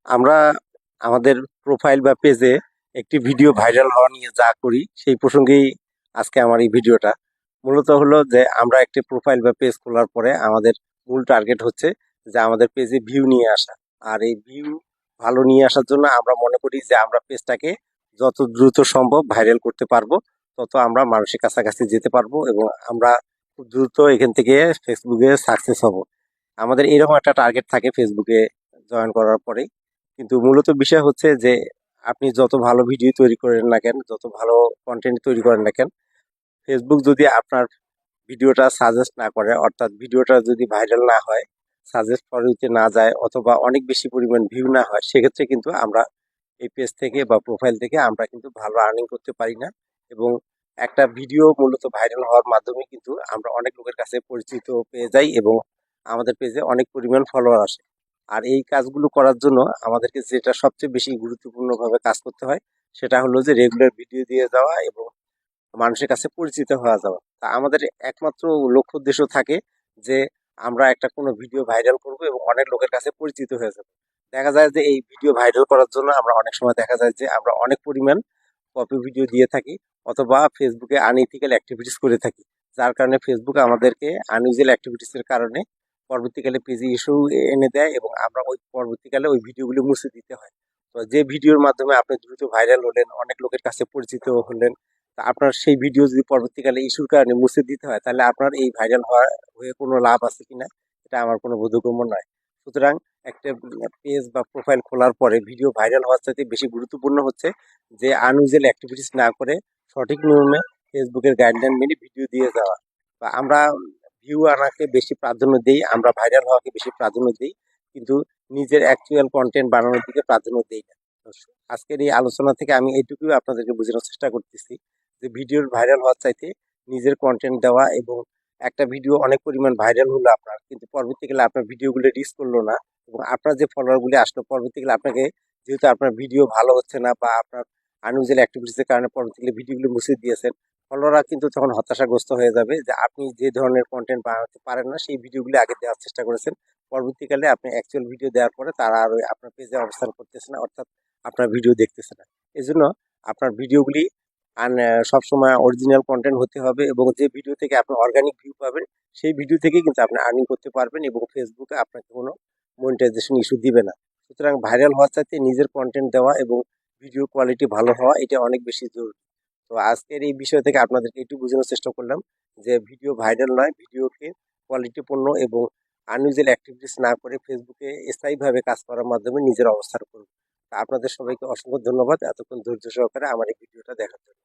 আমরা আমাদের প্রোফাইল বা পেজে একটি ভিডিও ভাইরাল হওয়া নিয়ে যা করি সেই প্রসঙ্গেই আজকে আমার এই ভিডিওটা। মূলত হলো যে আমরা একটি প্রোফাইল বা পেজ খোলার পরে আমাদের মূল টার্গেট হচ্ছে যে আমাদের পেজে ভিউ নিয়ে আসা। আর এই ভিউ ভালো নিয়ে আসার জন্য আমরা মনে করি যে আমরা পেজটাকে যত দ্রুত সম্ভব ভাইরাল করতে পারবো, তত আমরা মানুষের কাছাকাছি যেতে পারবো এবং আমরা খুব দ্রুত এখান থেকে ফেসবুকে সাকসেস হব। আমাদের এরকম একটা টার্গেট থাকে ফেসবুকে জয়েন করার পরেই। কিন্তু মূলত বিষয় হচ্ছে যে আপনি যত ভালো ভিডিও তৈরি করেন না কেন, যত ভালো কন্টেন্ট তৈরি করেন না কেন, ফেসবুক যদি আপনার ভিডিওটা সাজেস্ট না করে, অর্থাৎ ভিডিওটা যদি ভাইরাল না হয়, সাজেস্ট ফর ইউতে না যায়, অথবা অনেক বেশি পরিমাণ ভিউ না হয়, সেক্ষেত্রে কিন্তু আমরা এই পেজ থেকে বা প্রোফাইল থেকে আমরা কিন্তু ভালো আর্নিং করতে পারি না। এবং একটা ভিডিও মূলত ভাইরাল হওয়ার মাধ্যমে কিন্তু আমরা অনেক লোকের কাছে পরিচিত পেয়ে যাই এবং আমাদের পেজে অনেক পরিমাণ ফলোয়ার আসে। আর এই কাজগুলো করার জন্য আমাদেরকে যেটা সবচেয়ে বেশি গুরুত্বপূর্ণভাবে কাজ করতে হয়, সেটা হলো যে রেগুলার ভিডিও দিয়ে যাওয়া এবং মানুষের কাছে পরিচিত হওয়া যাওয়া। তা আমাদের একমাত্র লক্ষ্য উদ্দেশ্য থাকে যে আমরা একটা কোনো ভিডিও ভাইরাল করব এবং অনেক লোকের কাছে পরিচিত হয়ে যাব। দেখা যায় যে এই ভিডিও ভাইরাল করার জন্য আমরা অনেক সময় দেখা যায় যে আমরা অনেক পরিমাণ কপি ভিডিও দিয়ে থাকি, অথবা ফেসবুকে আনইথিক্যাল অ্যাক্টিভিটিস করে থাকি। যার কারণে ফেসবুক আমাদেরকে আনইউজুয়াল অ্যাক্টিভিটিসের কারণে পরবর্তীকালে পেজে ইস্যু এনে দেয় এবং আমরা ওই পরবর্তীকালে ওই ভিডিওগুলো মুছে দিতে হয়। তো যে ভিডিওর মাধ্যমে আপনি দ্রুত ভাইরাল হলেন, অনেক লোকের কাছে পরিচিত হলেন, তা আপনার সেই ভিডিও যদি পরবর্তীকালে ইস্যুর কারণে মুছে দিতে হয়, তাহলে আপনার এই ভাইরাল হয়ে কোনো লাভ আছে কিনা, এটা আমার কোনো বোধগম্য নয়। সুতরাং একটা পেজ বা প্রোফাইল খোলার পরে ভিডিও ভাইরাল হওয়ার চাইতে বেশি গুরুত্বপূর্ণ হচ্ছে যে আনইউজুয়াল অ্যাক্টিভিটিস না করে সঠিক নিয়মে ফেসবুকের গাইডলাইন মেনে ভিডিও দিয়ে যাওয়া। বা আমরা ভিউ আনাকে বেশি প্রাধান্য দিই, আমরা ভাইরাল হওয়াকে বেশি প্রাধান্য দিই, কিন্তু নিজের অ্যাকচুয়াল কন্টেন্ট বানানোর দিকে প্রাধান্য দিই না। তো আজকের এই আলোচনা থেকে আমি এইটুকুই আপনাদেরকে বোঝানোর চেষ্টা করতেছি যে ভিডিওর ভাইরাল হওয়ার চাইতে নিজের কন্টেন্ট দেওয়া, এবং একটা ভিডিও অনেক পরিমাণ ভাইরাল হলো আপনার, কিন্তু পরবর্তীকালে আপনার ভিডিওগুলো রিচ করলো না এবং আপনার যে ফলোয়ারগুলি আসলো পরবর্তীকালে আপনাকে, যেহেতু আপনার ভিডিও ভালো হচ্ছে না বা আপনার আনইউজুয়াল অ্যাক্টিভিটিসের কারণে পরবর্তীকালে ভিডিওগুলো মুছে দিয়েছেন, ফলোয়াররা কিন্তু তখন হতাশাগ্রস্ত হয়ে যাবে যে আপনি যে ধরনের কন্টেন্ট বানাতে পারেন না সেই ভিডিওগুলি আগে দেওয়ার চেষ্টা করেছেন। পরবর্তীকালে আপনি অ্যাকচুয়াল ভিডিও দেওয়ার পরে তারা আর ওই আপনার পেজে অবস্থান করতেছে না, অর্থাৎ আপনার ভিডিও দেখতেছে না। এজন্য আপনার ভিডিওগুলি সবসময় অরিজিনাল কন্টেন্ট হতে হবে এবং যে ভিডিও থেকে আপনি অর্গানিক ভিউ পাবেন সেই ভিডিও থেকে কিন্তু আপনি আর্নিং করতে পারবেন এবং ফেসবুকে আপনাকে কোনো মনিটাইজেশন ইস্যু দিবে না। সুতরাং ভাইরাল হওয়ার চাইতে নিজের কন্টেন্ট দেওয়া এবং ভিডিও কোয়ালিটি ভালো হওয়া এটা অনেক বেশি জরুরি। তো আজকের এই বিষয় থেকে আপনাদেরকে একটু বোঝানোর চেষ্টা করলাম যে ভিডিও ভাইরাল নয়, ভিডিওকে কোয়ালিটিপূর্ণ এবং আনইউজুয়াল অ্যাক্টিভিটিস না করে ফেসবুকে স্থায়ীভাবে কাজ করার মাধ্যমে নিজের অবস্থান করুন। তা আপনাদের সবাইকে অসংখ্য ধন্যবাদ এতক্ষণ ধৈর্য সহকারে আমার এই ভিডিওটা দেখার জন্য।